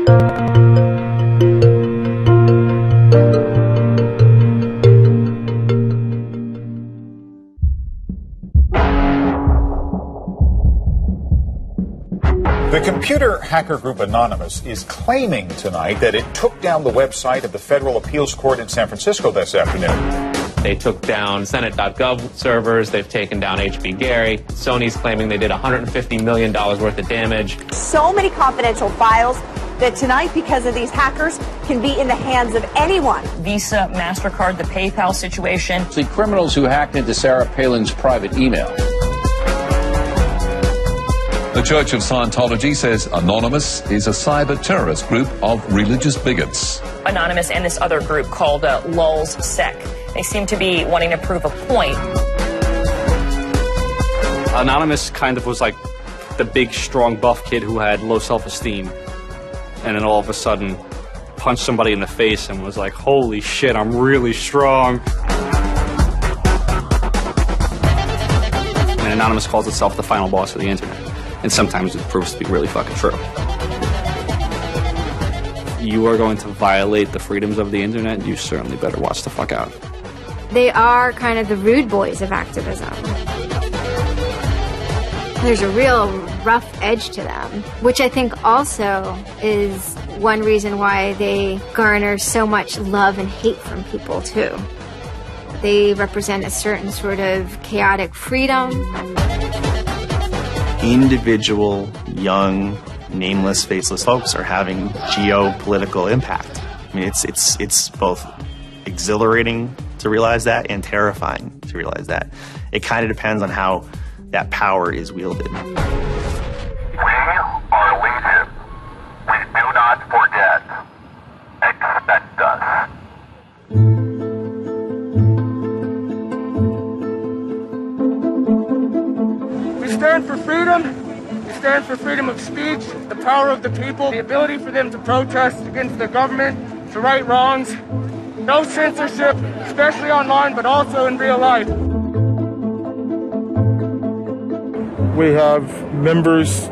The computer hacker group Anonymous is claiming tonight that it took down the website of the Federal Appeals Court in San Francisco this afternoon. They took down Senate.gov servers. They've taken down HB Gary. Sony's claiming they did $150 million worth of damage. So many confidential files that tonight, because of these hackers, can be in the hands of anyone. Visa, MasterCard, the PayPal situation. The criminals who hacked into Sarah Palin's private email. The Church of Scientology says Anonymous is a cyber terrorist group of religious bigots. Anonymous and this other group called Lulz Sec. They seem to be wanting to prove a point. Anonymous kind of was like the big, strong, buff kid who had low self-esteem. And then all of a sudden punched somebody in the face and was like, holy shit, I'm really strong. And Anonymous calls itself the final boss of the internet. And sometimes it proves to be really fucking true. You are going to violate the freedoms of the internet, you certainly better watch the fuck out. They are kind of the rude boys of activism. There's a real rough edge to them, which I think also is one reason why they garner so much love and hate from people, too. They represent a certain sort of chaotic freedom. Individual, young, nameless, faceless folks are having geopolitical impact. I mean, it's both exhilarating to realize that and terrifying to realize that. It kind of depends on how that power is wielded. We are Legion. Please do not forget. Expect us. We stand for freedom. We stand for freedom of speech, the power of the people, the ability for them to protest against the government, to right wrongs. No censorship, especially online, but also in real life. We have members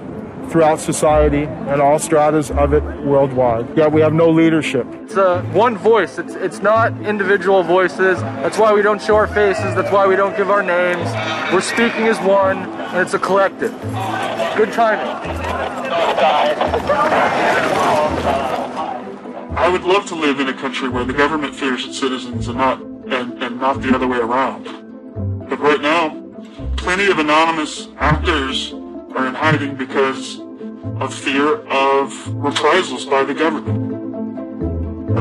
throughout society and all stratas of it worldwide. Yet we have no leadership. It's one voice. It's not individual voices. That's why we don't show our faces. That's why we don't give our names. We're speaking as one, and it's a collective. Good timing. I would love to live in a country where the government fears its citizens and not the other way around. But right now, plenty of anonymous actors are in hiding because of fear of reprisals by the government.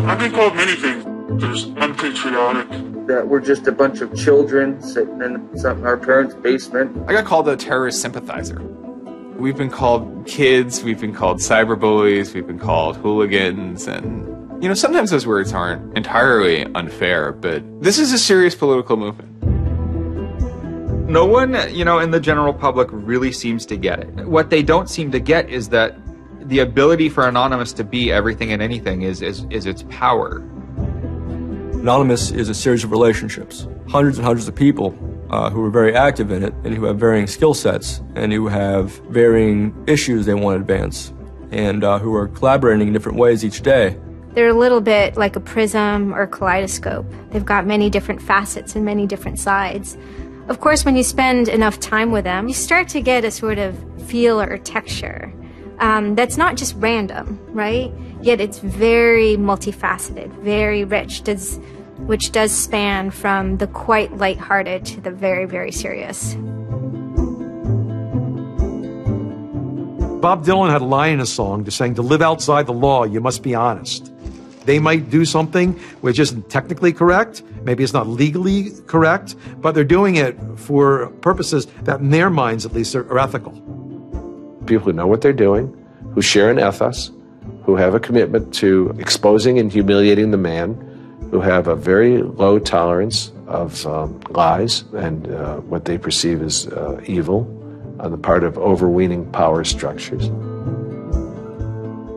I've been called many things. There's unpatriotic. That we're just a bunch of children sitting in our parents' basement. I got called a terrorist sympathizer. We've been called kids, we've been called cyberbullies, we've been called hooligans, and, you know, sometimes those words aren't entirely unfair, but this is a serious political movement. No one, in the general public really seems to get it. What they don't seem to get is that the ability for Anonymous to be everything and anything is its power. Anonymous is a series of relationships, hundreds and hundreds of people who are very active in it and who have varying skill sets and who have varying issues they want to advance and who are collaborating in different ways each day. They're a little bit like a prism or a kaleidoscope. They've got many different facets and many different sides. Of course, when you spend enough time with them, you start to get a sort of feel or texture that's not just random, right? Yet it's very multifaceted, very rich, which does span from the quite lighthearted to the very, very serious. Bob Dylan had a line in a song just saying, to live outside the law, you must be honest. They might do something which isn't technically correct, maybe it's not legally correct, but they're doing it for purposes that in their minds at least are ethical. People who know what they're doing, who share an ethos, who have a commitment to exposing and humiliating the man, who have a very low tolerance of lies and what they perceive as evil on the part of overweening power structures.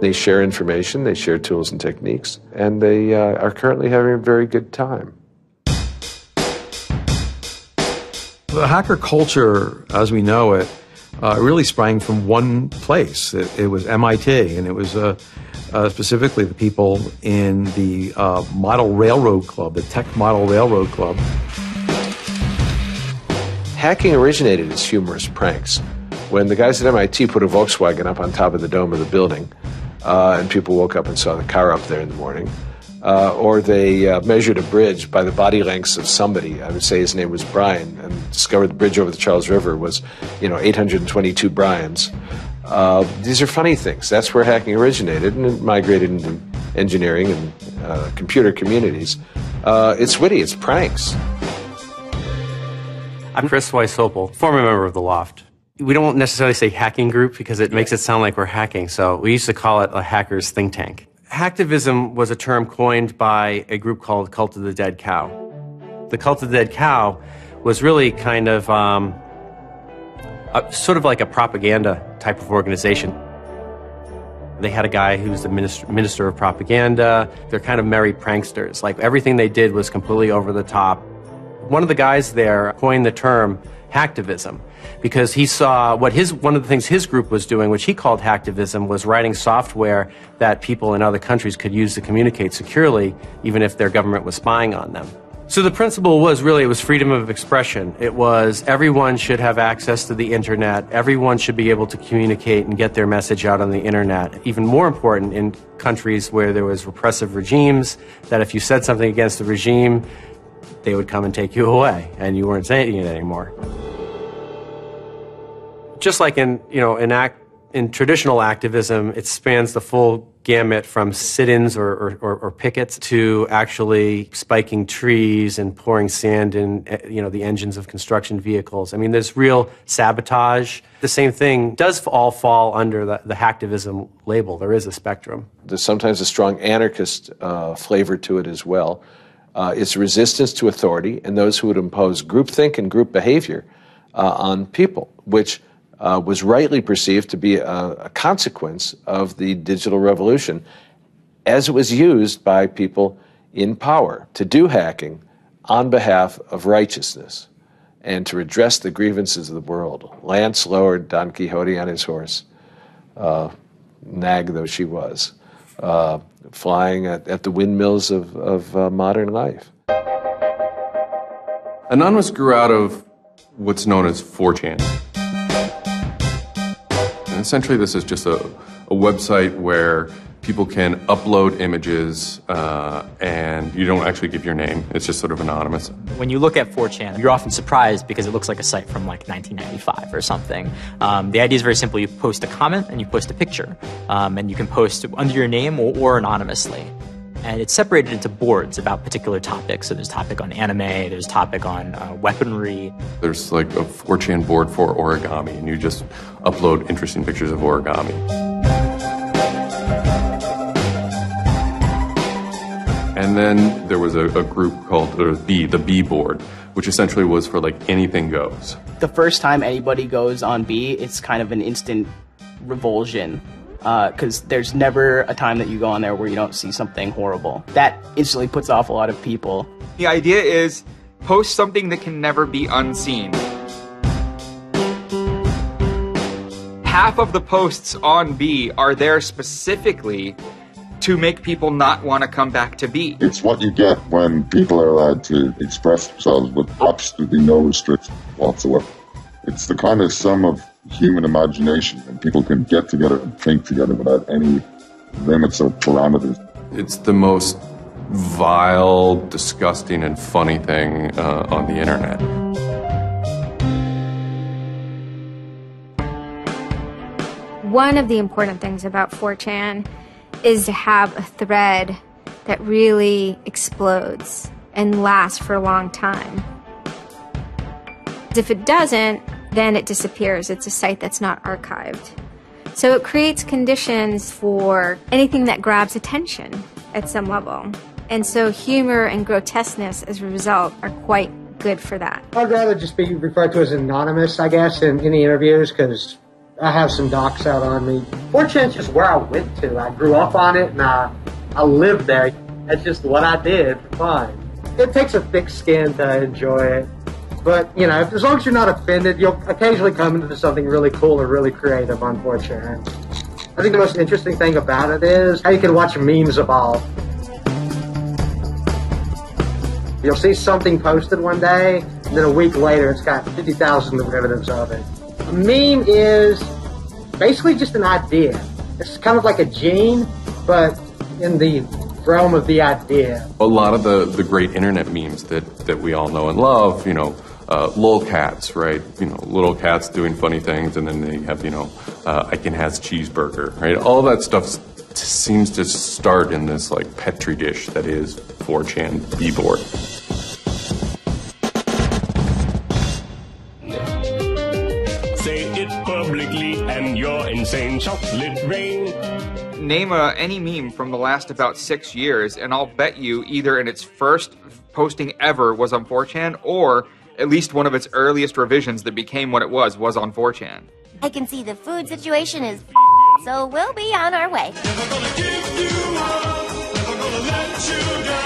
They share information, they share tools and techniques, and they are currently having a very good time. The hacker culture, as we know it, really sprang from one place. It was MIT, and it was specifically the people in the Model Railroad Club, the Tech Model Railroad Club. Hacking originated as humorous pranks. When the guys at MIT put a Volkswagen up on top of the dome of the building, and people woke up and saw the car up there in the morning, or they measured a bridge by the body lengths of somebody. I would say his name was Brian, and discovered the bridge over the Charles River was, 822 Brians. These are funny things. That's where hacking originated, and it migrated into engineering and computer communities. It's witty. It's pranks. I'm Chris Weishopel, former member of the Loft. We don't necessarily say hacking group because it makes it sound like we're hacking, so we used to call it a hackers think tank. Hacktivism was a term coined by a group called Cult of the Dead Cow. The Cult of the Dead Cow was really kind of sort of like a propaganda type of organization. They had a guy who's the minister of propaganda. They're kind of merry pranksters. Like, everything they did was completely over the top. One of the guys there coined the term hacktivism because he saw one of the things his group was doing, which he called hacktivism, was writing software that people in other countries could use to communicate securely, even if their government was spying on them. So the principle was really, it was freedom of expression. It was everyone should have access to the internet. Everyone should be able to communicate and get their message out on the internet. Even more important in countries where there was repressive regimes, that if you said something against the regime, they would come and take you away, and you weren't saying it anymore. Just like in traditional activism, it spans the full gamut from sit-ins or pickets to actually spiking trees and pouring sand in, the engines of construction vehicles. I mean, there's real sabotage. The same thing does all fall under the hacktivism label. There is a spectrum. There's sometimes a strong anarchist flavor to it as well. It's resistance to authority and those who would impose groupthink and group behavior on people, which was rightly perceived to be a consequence of the digital revolution as it was used by people in power to do hacking on behalf of righteousness and to redress the grievances of the world. Lance lowered Don Quixote on his horse, nag though she was, flying at the windmills of modern life. Anonymous grew out of what's known as 4chan. And essentially this is just a website where people can upload images and you don't actually give your name. It's just sort of anonymous. When you look at 4chan, you're often surprised because it looks like a site from like 1995 or something. The idea is very simple. You post a comment and you post a picture. And you can post under your name or anonymously. And it's separated into boards about particular topics. So there's a topic on anime, there's a topic on weaponry. There's like a 4chan board for origami, and you just upload interesting pictures of origami. And then there was a group called the B board, which essentially was for like anything goes. The first time anybody goes on B, it's kind of an instant revulsion. Because there's never a time that you go on there where you don't see something horrible. That instantly puts off a lot of people. The idea is post something that can never be unseen. Half of the posts on B are there specifically to make people not want to come back to B. It's what you get when people are allowed to express themselves with absolutely no restriction whatsoever. It's the kind of sum of human imagination, and people can get together and think together without any limits or parameters. It's the most vile, disgusting, and funny thing on the internet. One of the important things about 4chan is to have a thread that really explodes and lasts for a long time. If it doesn't, then it disappears. It's a site that's not archived. So it creates conditions for anything that grabs attention at some level. And so humor and grotesqueness as a result are quite good for that. I'd rather just be referred to as anonymous, I guess, in any interviews, because I have some docs out on me. 4chan's just where I went to. I grew up on it, and I lived there. That's just what I did for fun. It takes a thick skin to enjoy it. But, as long as you're not offended, you'll occasionally come into something really cool or really creative on 4chan. I think the most interesting thing about it is how you can watch memes evolve. You'll see something posted one day, and then a week later it's got 50,000 derivatives of it. A meme is basically just an idea. It's kind of like a gene, but in the realm of the idea. A lot of the great internet memes that we all know and love, you know, lolcats, right? You know, little cats doing funny things, and then they have, you know, Icon has cheeseburger, right? All that stuff seems to start in this like petri dish that is 4chan b-board. Say it publicly and your insane chocolate rain. Name any meme from the last about 6 years, and I'll bet you either in its first posting ever was on 4chan, or at least one of its earliest revisions that became what it was on 4chan. I can see the food situation is so we'll be on our way.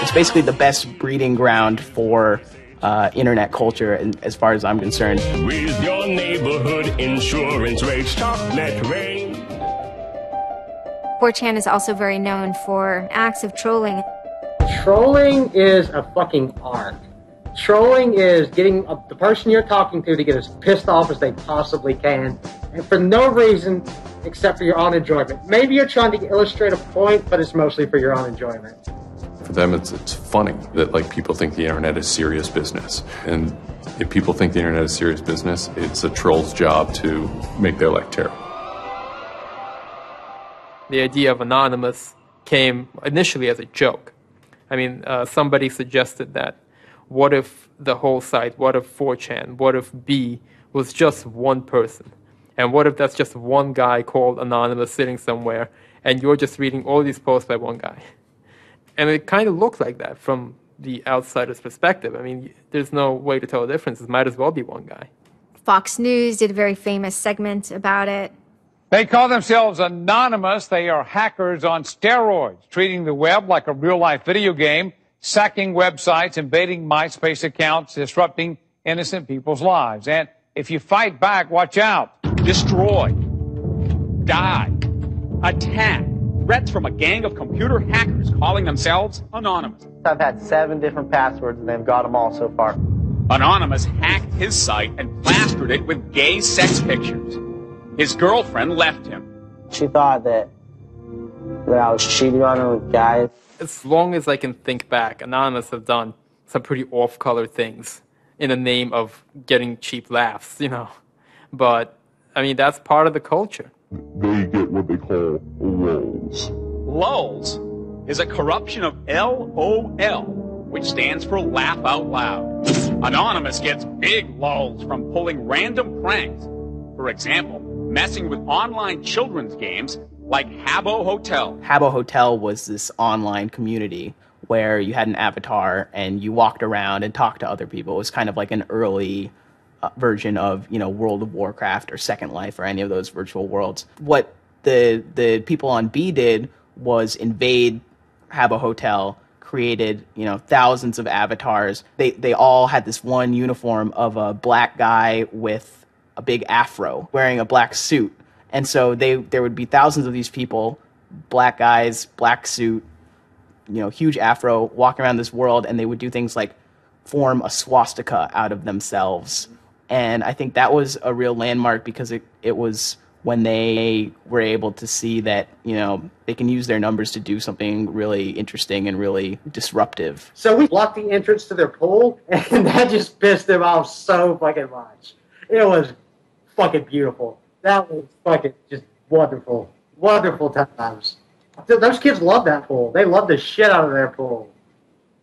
It's basically the best breeding ground for internet culture, as far as I'm concerned. With your neighborhood insurance rates, chocolate rain. 4chan is also very known for acts of trolling. Trolling is a fucking art. Trolling is getting the person you're talking to get as pissed off as they possibly can, and for no reason except for your own enjoyment. Maybe you're trying to illustrate a point, but it's mostly for your own enjoyment. For them, it's funny that like people think the internet is serious business, and if people think the internet is serious business, it's a troll's job to make their life terrible. The idea of anonymous came initially as a joke. I mean, somebody suggested that what if the whole site, what if 4chan, what if B was just one person? And what if that's just one guy called Anonymous sitting somewhere, and you're just reading all these posts by one guy? And it kind of looks like that from the outsider's perspective. I mean, there's no way to tell the difference. It might as well be one guy. Fox News did a very famous segment about it. They call themselves anonymous. They are hackers on steroids, treating the web like a real-life video game, sacking websites, invading MySpace accounts, disrupting innocent people's lives. And if you fight back, watch out. Destroy. Die. Attack. Threats from a gang of computer hackers calling themselves Anonymous. I've had 7 different passwords, and they've got them all so far. Anonymous hacked his site and plastered it with gay sex pictures. His girlfriend left him. She thought that I was cheating on her with guys. As long as I can think back, Anonymous have done some pretty off-color things in the name of getting cheap laughs, you know. But, I mean, that's part of the culture. They get what they call lulz. Lulz is a corruption of LOL, which stands for laugh out loud. Anonymous gets big lulz from pulling random pranks. For example, messing with online children's games like Habbo Hotel. Habbo Hotel was this online community where you had an avatar and you walked around and talked to other people. It was kind of like an early version of, you know, World of Warcraft or Second Life or any of those virtual worlds. What the people on B did was invade Habbo Hotel, created, you know, thousands of avatars. They all had this one uniform of a black guy with a big afro wearing a black suit. And so there would be thousands of these people, black guys, black suit, you know, huge afro, walking around this world, and they would do things like form a swastika out of themselves. And I think that was a real landmark because it was when they were able to see that, you know, they can use their numbers to do something really interesting and really disruptive. So we blocked the entrance to their pool, and that just pissed them off so fucking much. It was fucking beautiful. That was fucking just wonderful. Wonderful times. Those kids love that pool. They love the shit out of their pool.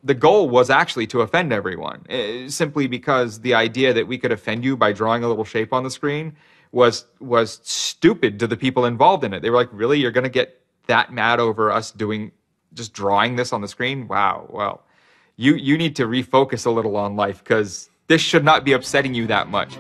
The goal was actually to offend everyone, simply because the idea that we could offend you by drawing a little shape on the screen was stupid to the people involved in it. They were like, really? You're going to get that mad over us just drawing this on the screen? Wow, well, you need to refocus a little on life because this should not be upsetting you that much.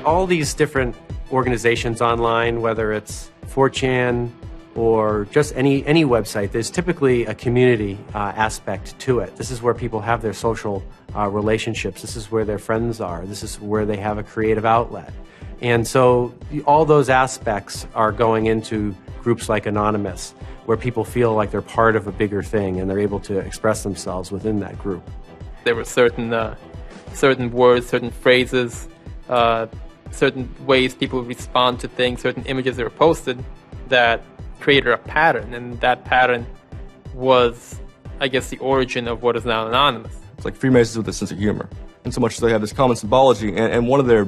All these different organizations online, whether it's 4chan or just any website, there's typically a community aspect to it. This is where people have their social relationships. This is where their friends are. This is where they have a creative outlet. And so all those aspects are going into groups like Anonymous, where people feel like they're part of a bigger thing and they're able to express themselves within that group. There were certain words, certain phrases, certain ways people respond to things, certain images that were posted that created a pattern, and that pattern was, I guess, the origin of what is now Anonymous. It's like Freemasons with a sense of humor, in so much as they have this common symbology, and one of their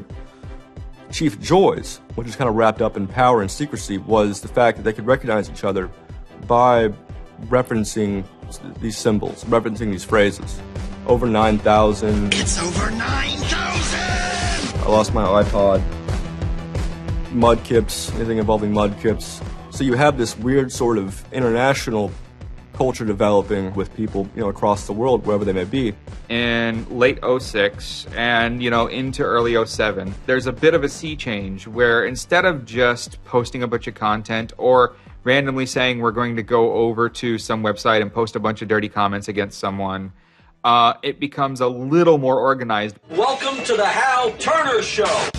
chief joys, which is kind of wrapped up in power and secrecy, was the fact that they could recognize each other by referencing these symbols, referencing these phrases. Over 9,000. It's over 9,000! I lost my iPod. Mudkips, anything involving mudkips. So you have this weird sort of international culture developing with people, across the world, wherever they may be. In late 06 and, into early 07, there's a bit of a sea change where instead of just posting a bunch of content or randomly saying we're going to go over to some website and post a bunch of dirty comments against someone, it becomes a little more organized. Welcome to the Hal Turner Show.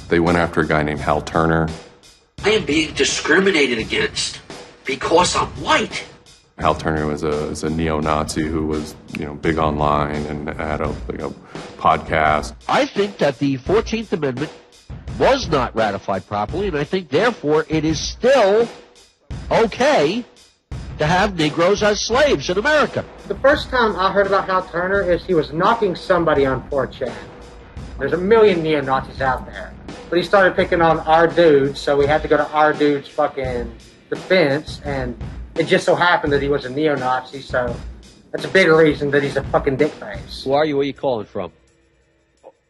They went after a guy named Hal Turner. I am being discriminated against because I'm white. Hal Turner was a neo-Nazi who was, big online and had a podcast. I think that the 14th Amendment was not ratified properly, and I think, therefore, it is still okay to have Negroes as slaves in America. The first time I heard about Hal Turner is he was knocking somebody on 4chan. There's a million neo-Nazis out there. But he started picking on our dude, so we had to go to our dude's fucking defense, and it just so happened that he was a neo-Nazi, so that's a big reason that he's a fucking dickface. Who are you? Where are you calling from?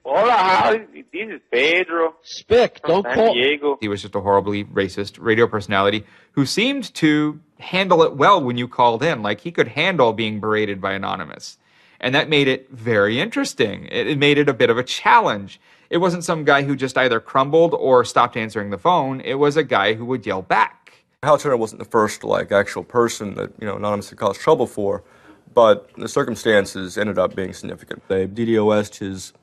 Hola, this is Pedro. Spick, don't call. Diego. He was just a horribly racist radio personality who seemed to handle it well when you called in. Like, he could handle being berated by Anonymous. And that made it very interesting. It made it a bit of a challenge. It wasn't some guy who just either crumbled or stopped answering the phone. It was a guy who would yell back. Hal Turner wasn't the first, actual person that, Anonymous had caused trouble for, but the circumstances ended up being significant. They DDoS'd his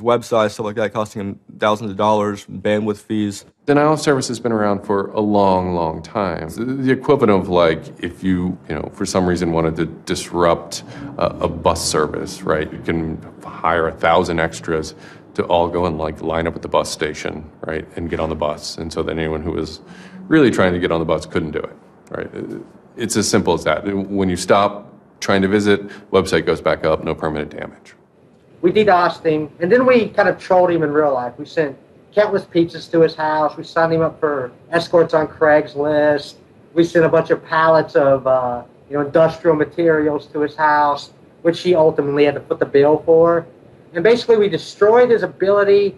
website, stuff like that, costing him thousands of dollars, bandwidth fees. Denial of service has been around for a long, long time. The equivalent of if you, for some reason wanted to disrupt a bus service, right? You can hire 1,000 extras to all go and line up at the bus station, right, and get on the bus. And so that anyone who was really trying to get on the bus couldn't do it, right? It's as simple as that. When you stop trying to visit, website goes back up, no permanent damage. We DDoSed him, and then we kind of trolled him in real life. We sent countless pizzas to his house. We signed him up for escorts on Craigslist. We sent a bunch of pallets of industrial materials to his house, which he ultimately had to put the bill for. And basically, we destroyed his ability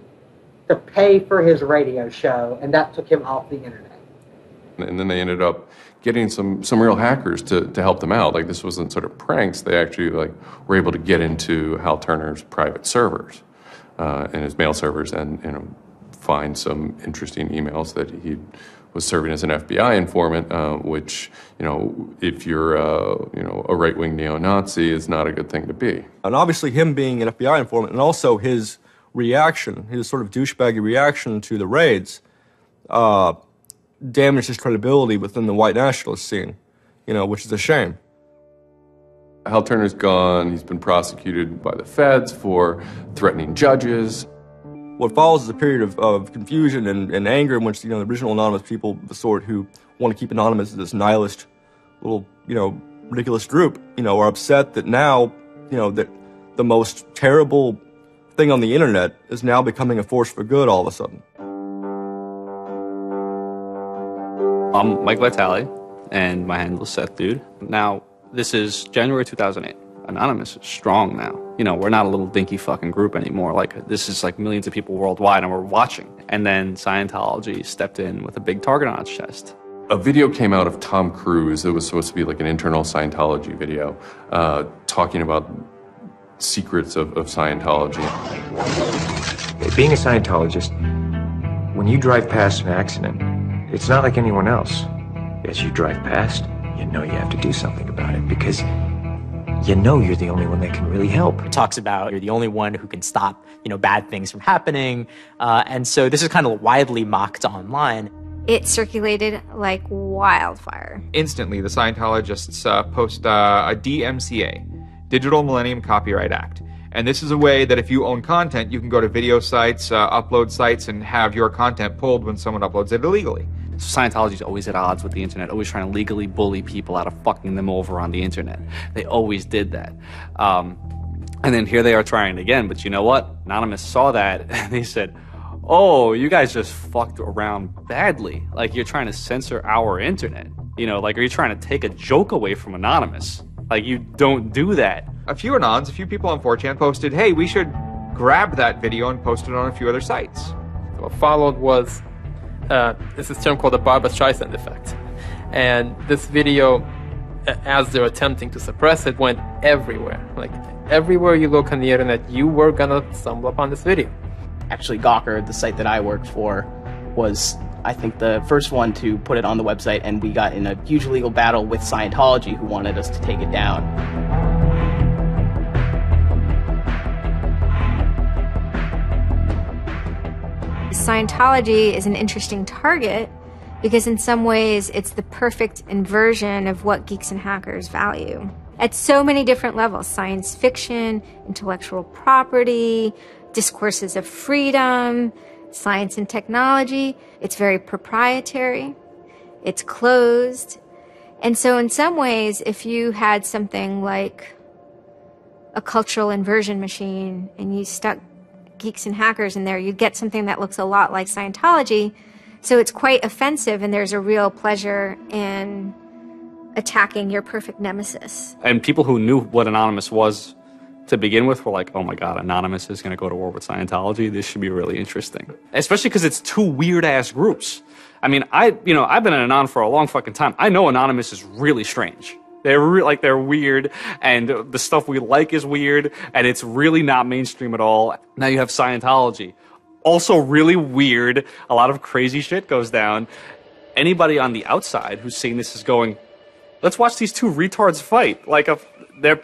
to pay for his radio show, and that took him off the internet. And then they ended up getting some real hackers to help them out. This wasn't sort of pranks. They actually were able to get into Hal Turner's private servers and his mail servers, and find some interesting emails that he was serving as an FBI informant, which if you're a right-wing neo-Nazi, is not a good thing to be. And obviously, him being an FBI informant, and also his reaction, his sort of douchebaggy reaction to the raids, damaged his credibility within the white nationalist scene, which is a shame. Hal Turner's gone. He's been prosecuted by the feds for threatening judges. What follows is a period of confusion and anger in which, the original Anonymous people, the sort who want to keep Anonymous as this nihilist little, ridiculous group, are upset that now, that the most terrible thing on the internet is now becoming a force for good all of a sudden. I'm Mike Vitale, and my handle is Seth Dude. Now, this is January 2008. Anonymous is strong now. We're not a little dinky fucking group anymore. This is millions of people worldwide, and we're watching. And then Scientology stepped in with a big target on its chest. A video came out of Tom Cruise. It was supposed to be an internal Scientology video, talking about secrets of Scientology. Being a Scientologist, when you drive past an accident, it's not like anyone else. As you drive past, you know you have to do something about it because you know you're the only one that can really help. It talks about you're the only one who can stop, bad things from happening. And so this is kind of widely mocked online. It circulated like wildfire. Instantly, the Scientologists post a DMCA, Digital Millennium Copyright Act. And this is a way that if you own content, you can go to video sites, upload sites, and have your content pulled when someone uploads it illegally. Scientology's always at odds with the internet, always trying to legally bully people out of fucking them over on the internet. They always did that. And then here they are trying it again, but you know what? Anonymous saw that, and they said, oh, you guys just fucked around badly. Like, you're trying to censor our internet. Like, are you trying to take a joke away from Anonymous? Like, you don't do that. A few people on 4chan posted, hey, we should grab that video and post it on a few other sites. What followed was, this is a term called the Barbra Streisand effect. And this video, as they're attempting to suppress it, went everywhere. Like, everywhere you look on the internet, you were gonna stumble upon this video. Actually, Gawker, the site that I worked for, was, I think, the first one to put it on the website, and we got in a huge legal battle with Scientology, who wanted us to take it down. Scientology is an interesting target because in some ways it's the perfect inversion of what geeks and hackers value. At so many different levels: science fiction, intellectual property, discourses of freedom, science and technology. It's very proprietary. It's closed. And so in some ways, if you had something like a cultural inversion machine and you stuck geeks and hackers in there, you'd get something that looks a lot like Scientology. So it's quite offensive, and there's a real pleasure in attacking your perfect nemesis. And people who knew what Anonymous was to begin with were like, oh my God, Anonymous is going to go to war with Scientology. This should be really interesting. Especially because it's two weird-ass groups. I mean, I've been an Anon for a long fucking time. I know Anonymous is really strange. They're weird, and the stuff we like is weird, and it's really not mainstream at all. Now you have Scientology. Also really weird. A lot of crazy shit goes down. Anybody on the outside who's seeing this is going, let's watch these two retards fight. Like,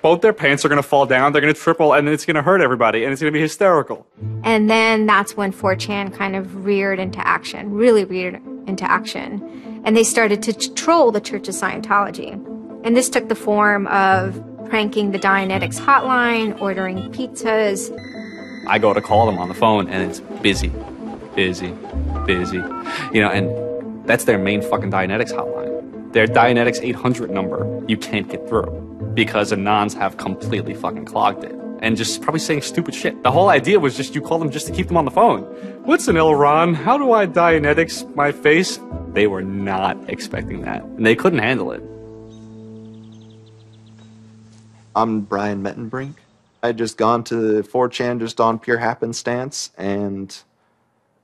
both their pants are going to fall down, they're going to triple, and it's going to hurt everybody, and it's going to be hysterical. And then that's when 4chan kind of reared into action, really reared into action. And they started to troll the Church of Scientology. And this took the form of pranking the Dianetics hotline, ordering pizzas. I go to call them on the phone, and it's busy. And that's their main fucking Dianetics hotline. Their Dianetics 800 number, you can't get through because Anons have completely fucking clogged it. And just probably saying stupid shit. The whole idea was just you call them just to keep them on the phone. What's an Elron? How do I Dianetics my face? They were not expecting that, and they couldn't handle it. I'm Brian Mettenbrink. I had just gone to 4chan just on pure happenstance, and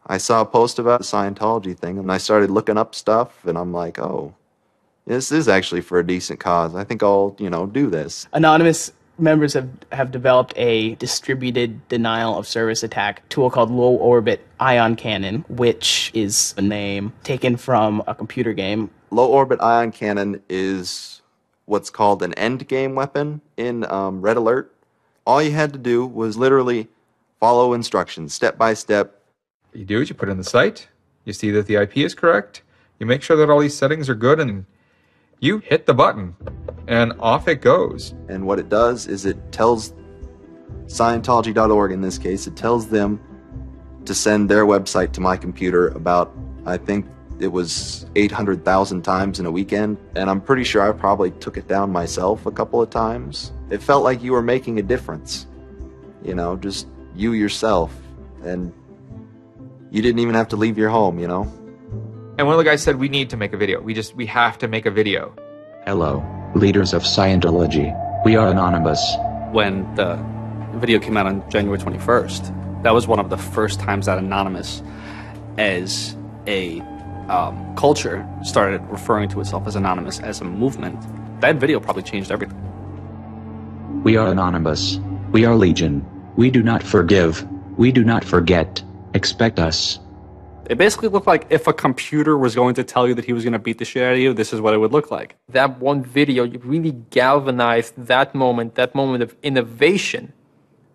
I saw a post about the Scientology thing, and I started looking up stuff, and I'm like, oh, this is actually for a decent cause. I think I'll, do this. Anonymous members have developed a distributed denial of service attack tool called Low Orbit Ion Cannon, which is a name taken from a computer game. Low Orbit Ion Cannon is what's called an end game weapon in Red Alert. All you had to do was literally follow instructions step by step. What you do is you put in the site, you see that the IP is correct, you make sure that all these settings are good, and you hit the button, and off it goes. And what it does is it tells Scientology.org, in this case, it tells them to send their website to my computer about, I think it was 800,000 times in a weekend, and I'm pretty sure I probably took it down myself a couple of times. It felt like you were making a difference, just you yourself, and you didn't even have to leave your home, And one of the guys said, we need to make a video. We have to make a video. Hello, leaders of Scientology. We are Anonymous. When the video came out on January 21st, that was one of the first times that Anonymous, as a culture, started referring to itself as Anonymous as a movement. That video probably changed everything. We are Anonymous. We are Legion. We do not forgive. We do not forget. Expect us. It basically looked like if a computer was going to tell you that he was going to beat the shit out of you, this is what it would look like. That one video really galvanized that moment of innovation.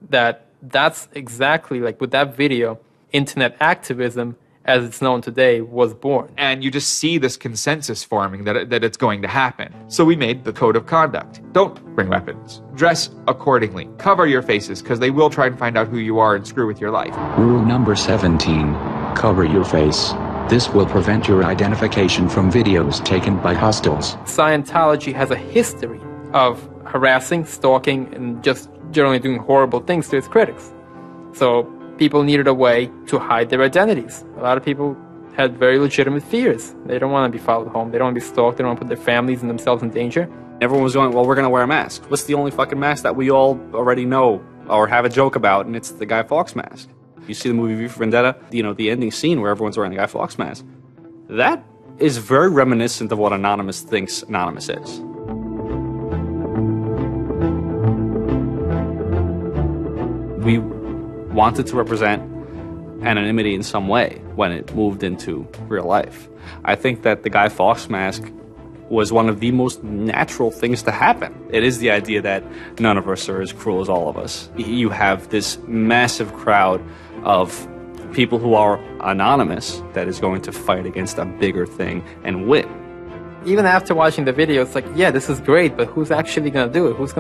That's exactly like with that video, internet activism, as it's known today, was born. And you just see this consensus forming that it's going to happen. So we made the code of conduct. Don't bring weapons. Dress accordingly. Cover your faces, because they will try and find out who you are and screw with your life. Rule number 17. Cover your face. This will prevent your identification from videos taken by hostiles. Scientology has a history of harassing, stalking, and just generally doing horrible things to its critics. So people needed a way to hide their identities. A lot of people had very legitimate fears. They don't want to be followed home. They don't want to be stalked. They don't want to put their families and themselves in danger. Everyone was going, well, we're going to wear a mask. What's the only fucking mask that we all already know or have a joke about? And it's the Guy Fawkes mask. You see the movie V for Vendetta, the ending scene where everyone's wearing the Guy Fawkes mask. That is very reminiscent of what Anonymous thinks Anonymous is. We wanted to represent anonymity in some way when it moved into real life. I think that the Guy Fawkes mask was one of the most natural things to happen. It is the idea that none of us are as cruel as all of us. You have this massive crowd of people who are anonymous that is going to fight against a bigger thing and win. Even after watching the video, it's like, yeah, this is great, but who's actually going to do it? Who's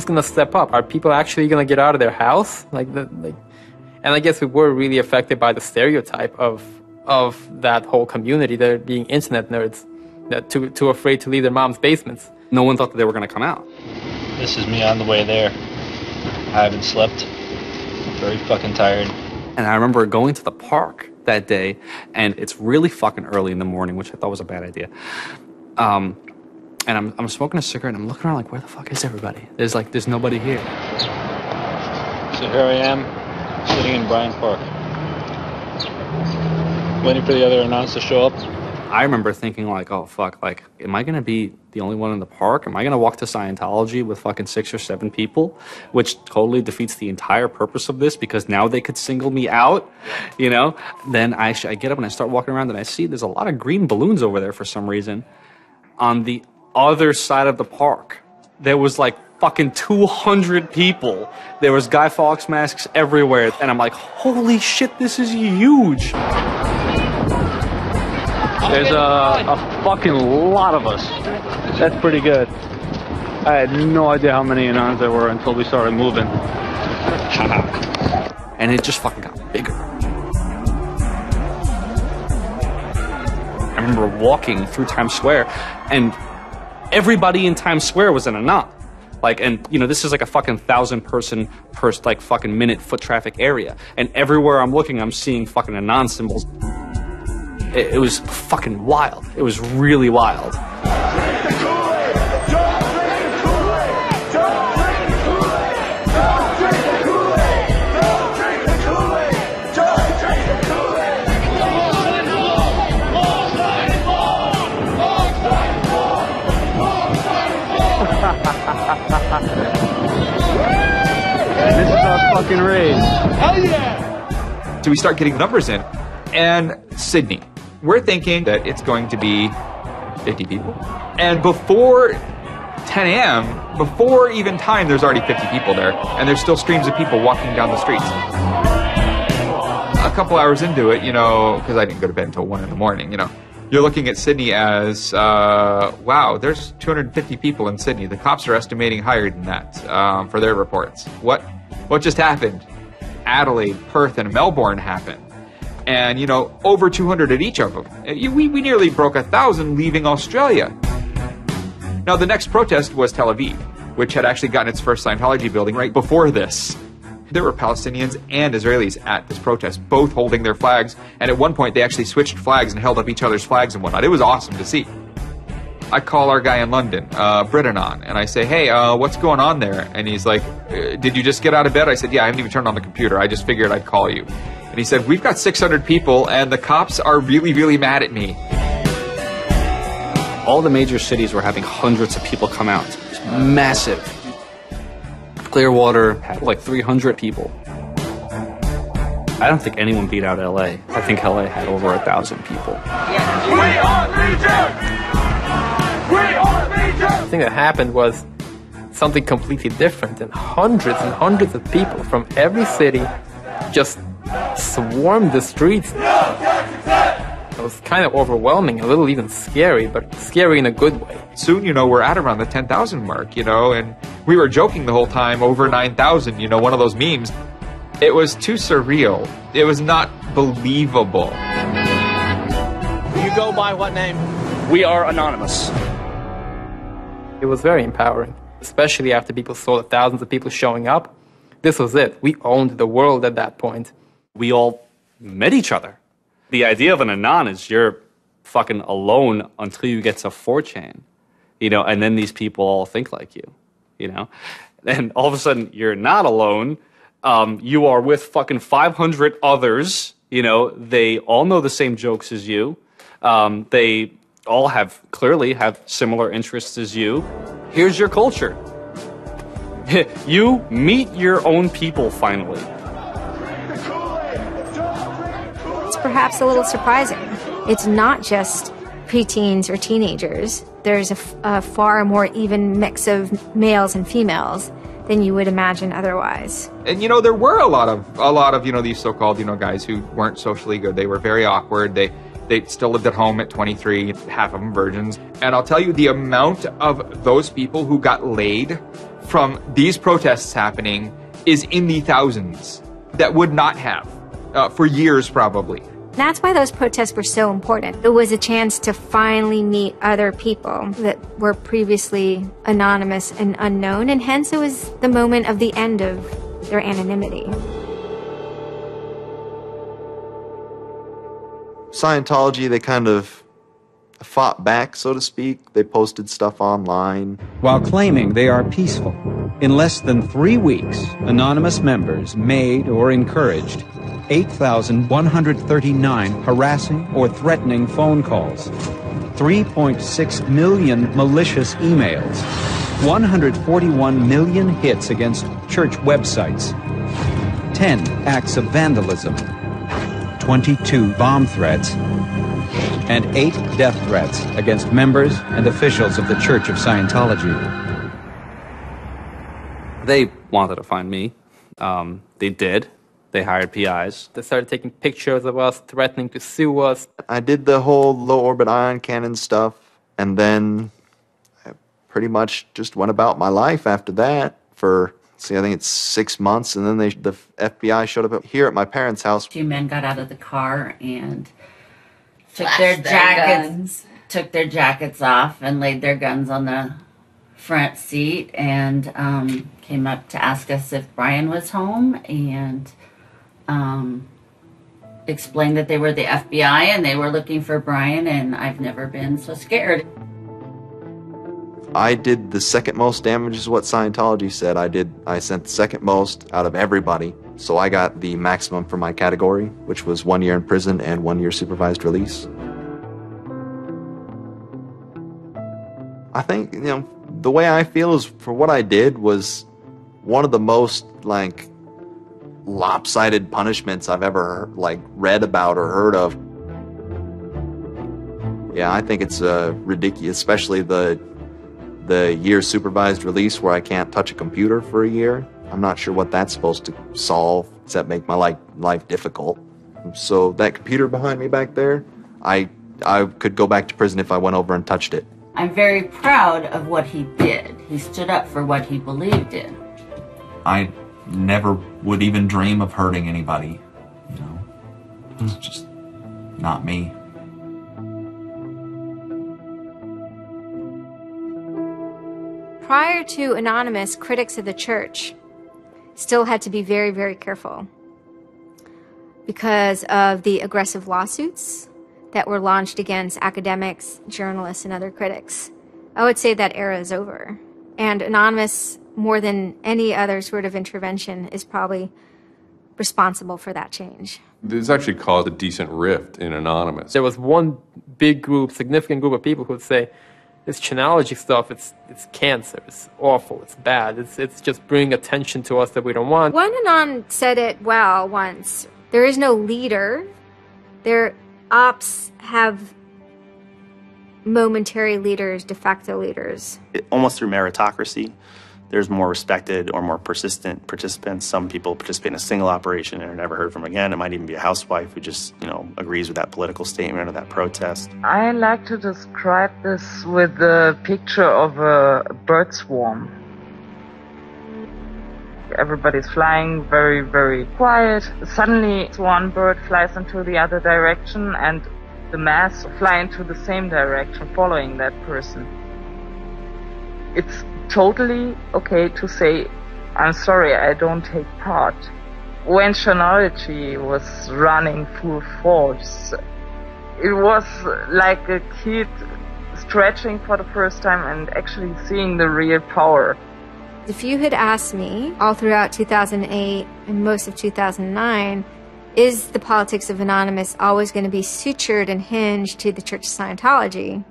gonna step up? Are people actually gonna get out of their house? And I guess we were really affected by the stereotype of that whole community, they're being internet nerds, that too afraid to leave their mom's basements. No one thought that they were gonna come out. This is me on the way there. I haven't slept. I'm very fucking tired. And I remember going to the park that day, and it's really fucking early in the morning, which I thought was a bad idea. And I'm smoking a cigarette, and I'm looking around like, where the fuck is everybody? There's nobody here. So here I am, sitting in Bryant Park, waiting for the other announce to show up. I remember thinking like, oh fuck, like, am I gonna be the only one in the park? Am I gonna walk to Scientology with fucking 6 or 7 people? Which totally defeats the entire purpose of this, because now they could single me out, Then I get up and I start walking around, and I see there's a lot of green balloons over there for some reason. On the other side of the park, there was like fucking 200 people. There was Guy Fawkes masks everywhere, and I'm like, holy shit, this is huge. There's a fucking lot of us. That's pretty good. I had no idea how many Anons there were until we started moving. And it just fucking got bigger. I remember walking through Times Square, and everybody in Times Square was an Anon. This is like a fucking 1,000-person per fucking minute foot traffic area. And everywhere I'm looking, I'm seeing fucking Anon symbols. It was fucking wild. It was really wild. This is our fucking race. Hell yeah! So we start getting numbers in. And Sydney. We're thinking that it's going to be 50 people. And before 10 a.m., before even time, there's already 50 people there. And there's still streams of people walking down the streets. A couple hours into it, because I didn't go to bed until 1 in the morning, you're looking at Sydney as, wow, there's 250 people in Sydney. The cops are estimating higher than that for their reports. What just happened? Adelaide, Perth, and Melbourne happened. And, over 200 at each of them. We nearly broke 1,000 leaving Australia. Now, the next protest was Tel Aviv, which had actually gotten its first Scientology building right before this. There were Palestinians and Israelis at this protest, both holding their flags, and at one point they actually switched flags and held up each other's flags and whatnot. It was awesome to see. I call our guy in London, Britanon, and I say, hey, what's going on there? And he's like, did you just get out of bed? I said, yeah, I haven't even turned on the computer. I just figured I'd call you. And he said, we've got 600 people, and the cops are really, really mad at me. All the major cities were having hundreds of people come out. It was massive. Clearwater had like 300 people. I don't think anyone beat out LA. I think LA had over 1,000 people. We are Legion! We are Legion! The thing that happened was something completely different, and hundreds of people from every city just swarmed the streets. It was kind of overwhelming, a little even scary, but scary in a good way. Soon, we're at around the 10,000 mark, and we were joking the whole time, over 9,000, one of those memes. It was too surreal. It was not believable. You go by what name? We are Anonymous. It was very empowering, especially after people saw the thousands of people showing up. This was it. We owned the world at that point. We all met each other. The idea of an Anon is you're fucking alone until you get to 4chan, and then these people all think like you, And all of a sudden, you're not alone. You are with fucking 500 others, they all know the same jokes as you. They all clearly have similar interests as you. Here's your culture. You meet your own people finally. It's perhaps a little surprising. It's not just preteens or teenagers. There's a far more even mix of males and females than you would imagine otherwise. And there were a lot of these so-called guys who weren't socially good. They were very awkward. They still lived at home at 23, half of them virgins. And I'll tell you, the amount of those people who got laid from these protests happening is in the thousands that would not have for years probably. That's why those protests were so important. It was a chance to finally meet other people that were previously anonymous and unknown, and hence it was the moment of the end of their anonymity. Scientology, they kind of fought back, so to speak. They posted stuff online. While claiming they are peaceful, in less than 3 weeks, anonymous members made or encouraged 8,139 harassing or threatening phone calls, 3.6 million malicious emails, 141 million hits against church websites, 10 acts of vandalism, 22 bomb threats, and 8 death threats against members and officials of the Church of Scientology. They wanted to find me. They did. They hired PIs. They started taking pictures of us, threatening to sue us. I did the whole low-orbit ion cannon stuff, and then I pretty much just went about my life after that for, I think it's 6 months, and then the FBI showed up here at my parents' house. 2 men got out of the car and took their jackets off and laid their guns on the front seat and came up to ask us if Brian was home and explained that they were the FBI and they were looking for Brian, and I've never been so scared. I did the second most damage is what Scientology said. I sent the second most out of everybody. So I got the maximum for my category, which was 1 year in prison and 1 year supervised release. I think, the way I feel is for what I did was one of the most, lopsided punishments I've ever, read about or heard of. Yeah, I think it's ridiculous, especially the year supervised release where I can't touch a computer for a year. I'm not sure what that's supposed to solve, except make my life difficult. So that computer behind me back there, I could go back to prison if I went over and touched it. I'm very proud of what he did. He stood up for what he believed in. I never would even dream of hurting anybody. It's just not me. Prior to Anonymous, critics of the church still had to be very, very careful because of the aggressive lawsuits that were launched against academics, journalists, and other critics. I would say that era is over. And Anonymous, more than any other sort of intervention, is probably responsible for that change. This actually caused a decent rift in Anonymous. There was one big group, significant group of people who would say, this Chanology stuff, it's cancer, it's awful, it's bad, it's just bringing attention to us that we don't want. One Anon said it well once. There is no leader. Their ops have momentary leaders, de facto leaders. Almost through meritocracy, there's more respected or more persistent participants. Some people participate in a single operation and are never heard from again. It might even be a housewife who just, agrees with that political statement or that protest. I like to describe this with the picture of a bird swarm. Everybody's flying very, very quiet. Suddenly, one bird flies into the other direction and the mass fly into the same direction, following that person. It's totally okay to say, I'm sorry, I don't take part. When chronology was running full force, it was like a kid stretching for the first time and actually seeing the real power. If you had asked me all throughout 2008 and most of 2009, is the politics of Anonymous always going to be sutured and hinged to the Church of Scientology?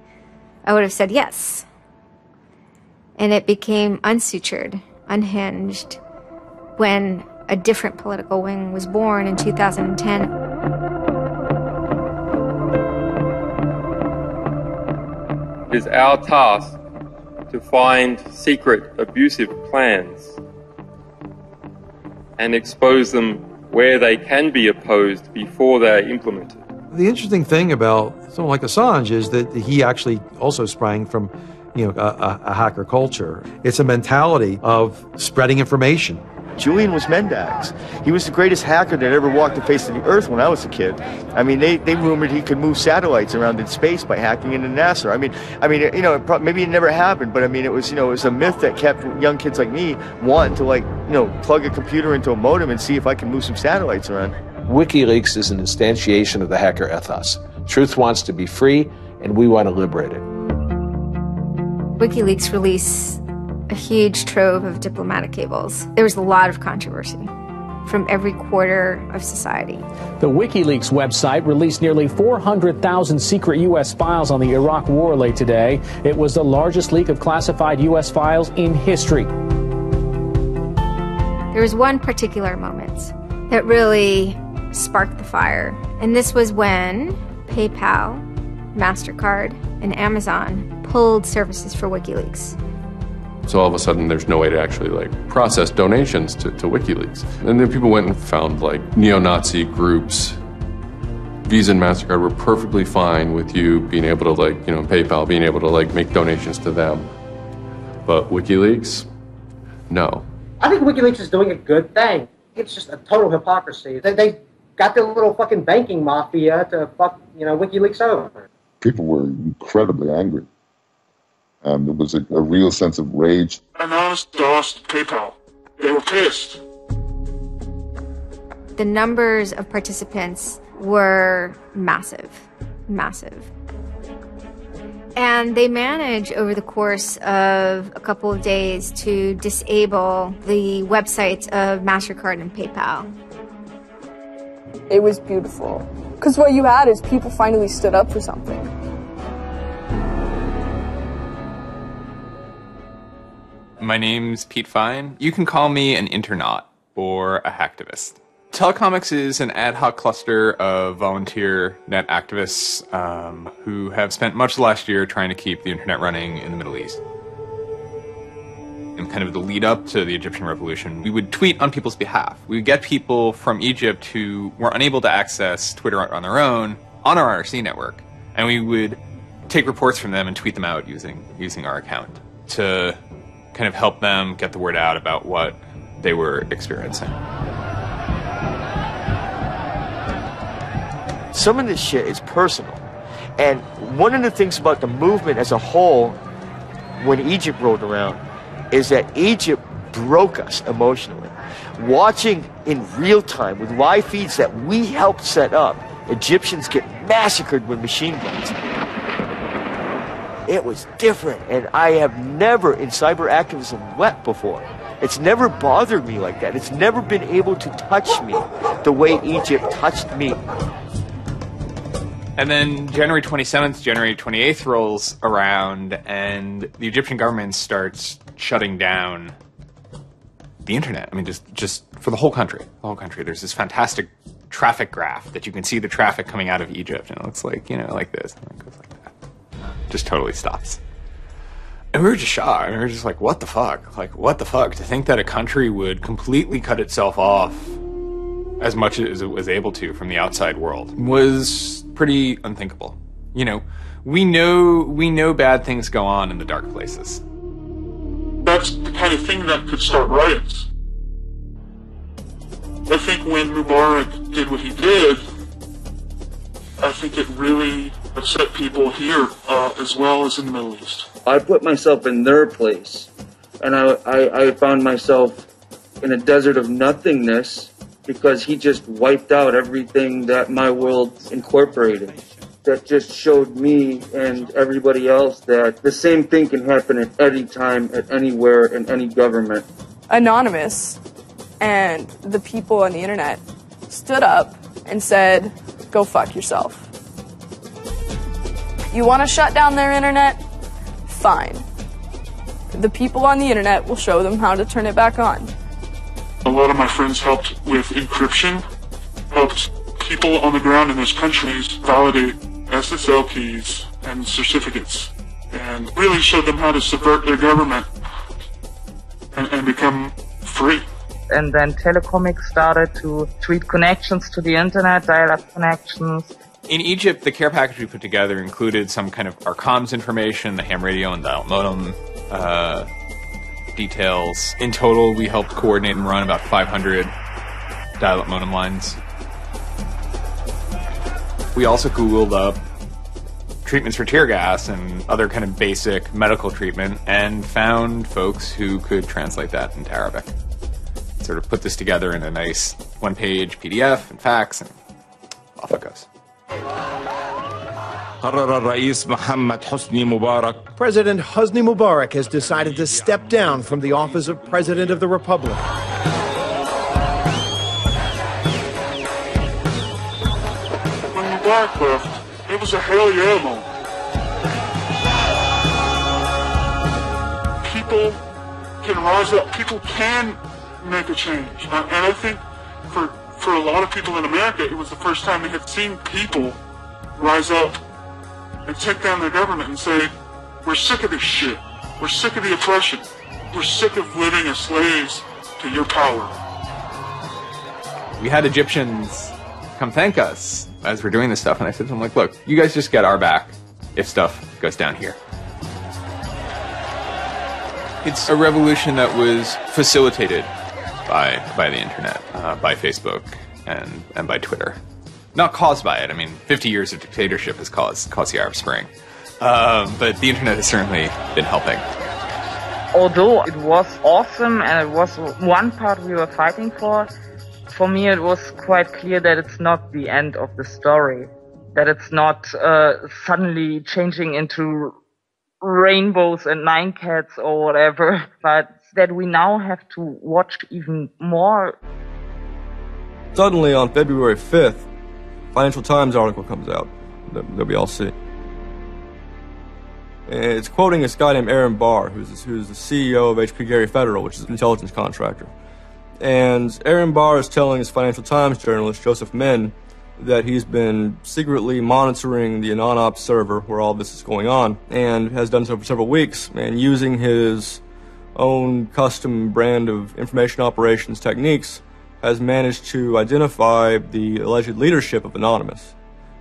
I would have said yes. And it became unsutured, unhinged, when a different political wing was born in 2010. It is our task to find secret, abusive plans and expose them where they can be opposed before they are implemented. The interesting thing about someone like Assange is that he actually also sprang from a hacker culture. It's a mentality of spreading information. Julian was Mendax. He was the greatest hacker that ever walked the face of the earth when I was a kid. I mean, they rumored he could move satellites around in space by hacking into NASA. Maybe it never happened, but it was a myth that kept young kids like me wanting to plug a computer into a modem and see if I can move some satellites around. WikiLeaks is an instantiation of the hacker ethos. Truth wants to be free, and we want to liberate it. WikiLeaks released a huge trove of diplomatic cables. There was a lot of controversy from every quarter of society. The WikiLeaks website released nearly 400,000 secret U.S. files on the Iraq War late today. It was the largest leak of classified U.S. files in history. There was one particular moment that really sparked the fire, and this was when PayPal, MasterCard, and Amazon pulled services for WikiLeaks. So all of a sudden, there's no way to actually process donations to WikiLeaks. And then people went and found neo-Nazi groups. Visa and MasterCard were perfectly fine with you being able to PayPal, being able to make donations to them. But WikiLeaks, no. I think WikiLeaks is doing a good thing. It's just a total hypocrisy. They got their little fucking banking mafia to fuck, WikiLeaks over. People were incredibly angry. There was a real sense of rage. Anonymous DOSed PayPal. They were pissed. The numbers of participants were massive. And they managed over the course of a couple of days to disable the websites of MasterCard and PayPal. It was beautiful. Because what you had is people finally stood up for something. My name's Pete Fine. You can call me an internaut or a hacktivist. Telecomics is an ad hoc cluster of volunteer net activists who have spent much of the last year trying to keep the internet running in the Middle East. In kind of the lead up to the Egyptian revolution, we would tweet on people's behalf. We would get people from Egypt who were unable to access Twitter on their own on our IRC network, and we would take reports from them and tweet them out using our account to kind of help them get the word out about what they were experiencing. Some of this shit is personal. And one of the things about the movement as a whole, when Egypt rolled around, is that Egypt broke us emotionally. Watching in real time with live feeds that we helped set up, Egyptians get massacred with machine guns. It was different, and I have never in cyber activism wept before. It's never bothered me like that. It's never been able to touch me the way Egypt touched me. And then January 27th, January 28th rolls around, and the Egyptian government starts shutting down the internet. I mean, just for the whole country. The whole country. There's this fantastic traffic graph that you can see the traffic coming out of Egypt, and it looks like, like this, and it goes like that. Just totally stops. And we were just shocked. And we were just like, what the fuck? Like, what the fuck? To think that a country would completely cut itself off as much as it was able to from the outside world was pretty unthinkable. We know bad things go on in the dark places. That's the kind of thing that could start riots. I think when Mubarak did what he did, I think it really upset people here as well as in the Middle East. I put myself in their place, and I found myself in a desert of nothingness because he just wiped out everything that my world incorporated. That just showed me and everybody else that the same thing can happen at any time, at anywhere, in any government. Anonymous and the people on the internet stood up and said, go fuck yourself. You want to shut down their internet? Fine. The people on the internet will show them how to turn it back on. A lot of my friends helped with encryption, helped people on the ground in those countries validate SSL keys and certificates, and really showed them how to subvert their government and become free. And then Telecomics started to tweet connections to the internet, dial-up connections. In Egypt, the care package we put together included some kind of our comms information, the ham radio and dial modem details. In total, we helped coordinate and run about 500 dial-up modem lines. We also Googled up treatments for tear gas and other kind of basic medical treatment and found folks who could translate that into Arabic. Sort of put this together in a nice one-page PDF and fax, and off it goes. President Hosni Mubarak has decided to step down from the office of President of the Republic. When Mubarak left, it was a hell yeah moment. People can rise up. People can make a change. And I think for a lot of people in America, it was the first time they had seen people rise up and take down their government and say, we're sick of this shit. We're sick of the oppression. We're sick of living as slaves to your power. We had Egyptians come thank us as we're doing this stuff, and I said to them, like, look, you guys just get our back if stuff goes down here. It's a revolution that was facilitated by the internet, by Facebook, and by Twitter. Not caused by it. I mean, 50 years of dictatorship has caused the Arab Spring. But the internet has certainly been helping. Although it was awesome and it was one part we were fighting for me it was quite clear that it's not the end of the story. That it's not suddenly changing into rainbows and nine cats or whatever, but that we now have to watch even more. Suddenly on February 5th, Financial Times article comes out that we all see. It's quoting this guy named Aaron Barr, who's the CEO of HP Gary Federal, which is an intelligence contractor. And Aaron Barr is telling his Financial Times journalist, Joseph Min, that he's been secretly monitoring the AnonOps server where all this is going on, and has done so for several weeks, and using his own custom brand of information operations techniques, has managed to identify the alleged leadership of Anonymous,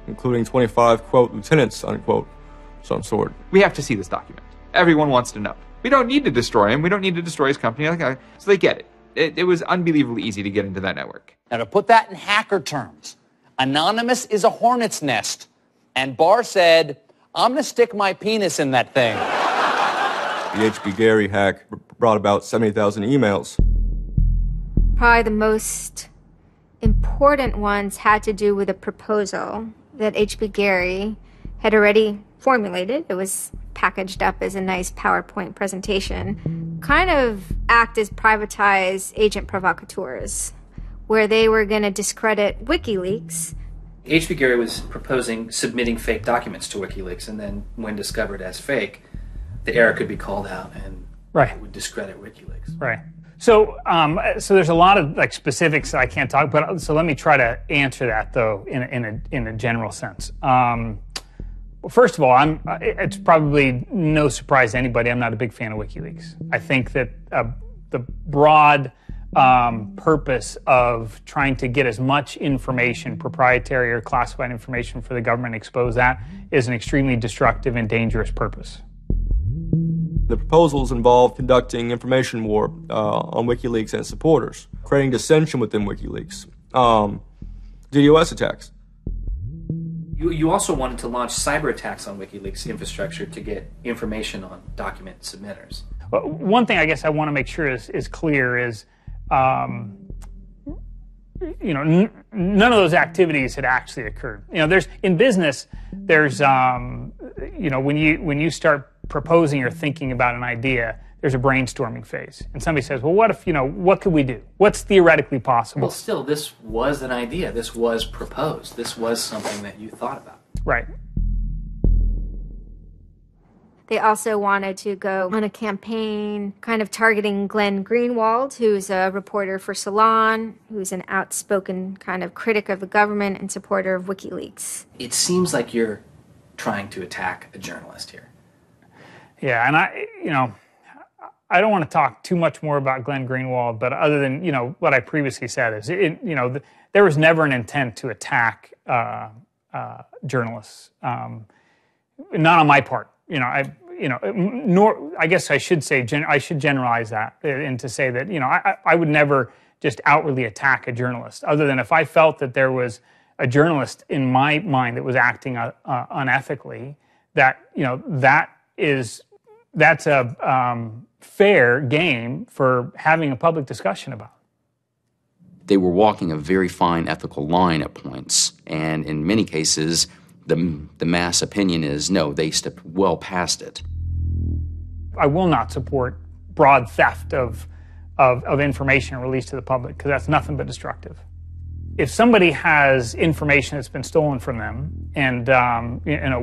including 25, quote, lieutenants, unquote, some sort. We have to see this document. Everyone wants to know. We don't need to destroy him. We don't need to destroy his company. So they get it. It was unbelievably easy to get into that network. Now, to put that in hacker terms, Anonymous is a hornet's nest. And Barr said, I'm going to stick my penis in that thing. The HB Gary hack brought about 70,000 emails. Probably the most important ones had to do with a proposal that HB Gary had already formulated. It was packaged up as a nice PowerPoint presentation. Kind of act as privatized agent provocateurs, where they were going to discredit WikiLeaks. HB Gary was proposing submitting fake documents to WikiLeaks, and then when discovered as fake, the error could be called out and it would discredit WikiLeaks. Right. So there's a lot of like specifics that I can't talk about. So let me try to answer that though in a general sense. Well, first of all, it's probably no surprise to anybody. I'm not a big fan of WikiLeaks. I think that the broad purpose of trying to get as much information, proprietary or classified information for the government, expose that, is an extremely destructive and dangerous purpose. The proposals involve conducting information war on WikiLeaks and its supporters, creating dissension within WikiLeaks, DDoS attacks. You also wanted to launch cyber attacks on WikiLeaks infrastructure to get information on document submitters. Well, one thing I guess I want to make sure is clear is, none of those activities had actually occurred. In business, there's, when you start proposing or thinking about an idea, there's a brainstorming phase. And somebody says, well, what if, what could we do? What's theoretically possible? Well, still, this was an idea. This was proposed. This was something that you thought about. Right. They also wanted to go on a campaign kind of targeting Glenn Greenwald, who's a reporter for Salon, who's an outspoken kind of critic of the government and supporter of WikiLeaks. It seems like you're trying to attack a journalist here. Yeah, and I don't want to talk too much more about Glenn Greenwald, but other than, what I previously said is, there was never an intent to attack journalists, not on my part. Nor I guess I should say I should generalize that and to say that I would never just outwardly attack a journalist, other than if I felt that there was a journalist in my mind that was acting unethically. That's a fair game for having a public discussion about. They were walking a very fine ethical line at points, and in many cases, the mass opinion is, no, they stepped well past it. I will not support broad theft of information released to the public, because that's nothing but destructive. If somebody has information that's been stolen from them, and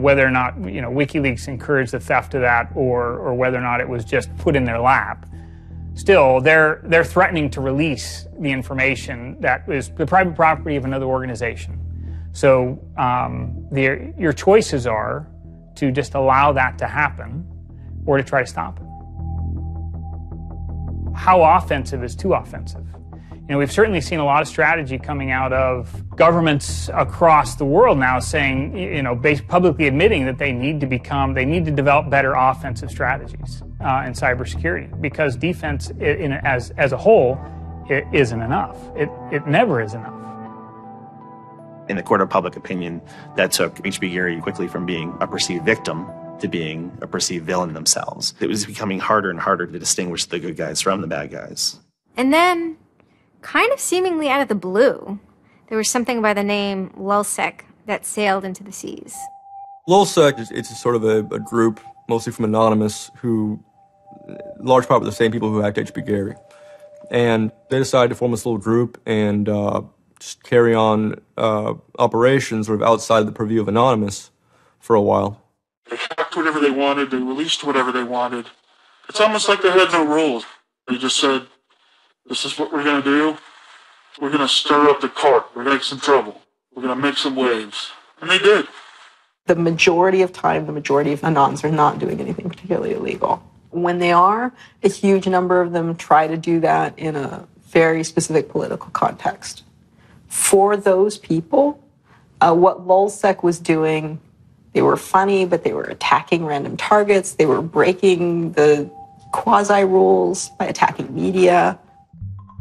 whether or not WikiLeaks encouraged the theft of that, or whether or not it was just put in their lap, still they're threatening to release the information that is the private property of another organization. So your choices are to just allow that to happen, or to try to stop it. How offensive is too offensive? We've certainly seen a lot of strategy coming out of governments across the world now saying, publicly admitting that they need to develop better offensive strategies in cybersecurity, because defense as a whole, it isn't enough. It never is enough. In the court of public opinion, that took H.B. Gary quickly from being a perceived victim to being a perceived villain themselves. It was becoming harder and harder to distinguish the good guys from the bad guys. And then, kind of seemingly out of the blue, there was something by the name Lulzsec that sailed into the seas. Lulzsec, it's sort of a group, mostly from Anonymous, who, large part of the same people who hacked H.B. Gary. And they decided to form this little group and just carry on operations sort of outside of the purview of Anonymous for a while. They hacked whatever they wanted, they released whatever they wanted. It's almost like they had no rules. They just said, this is what we're going to do. We're going to stir up the cart. We're going to make some trouble. We're going to make some waves. And they did. The majority of time, the majority of Anons are not doing anything particularly illegal. When they are, a huge number of them try to do that in a very specific political context. For those people, what Lulzsec was doing, they were funny, but they were attacking random targets. They were breaking the quasi-rules by attacking media.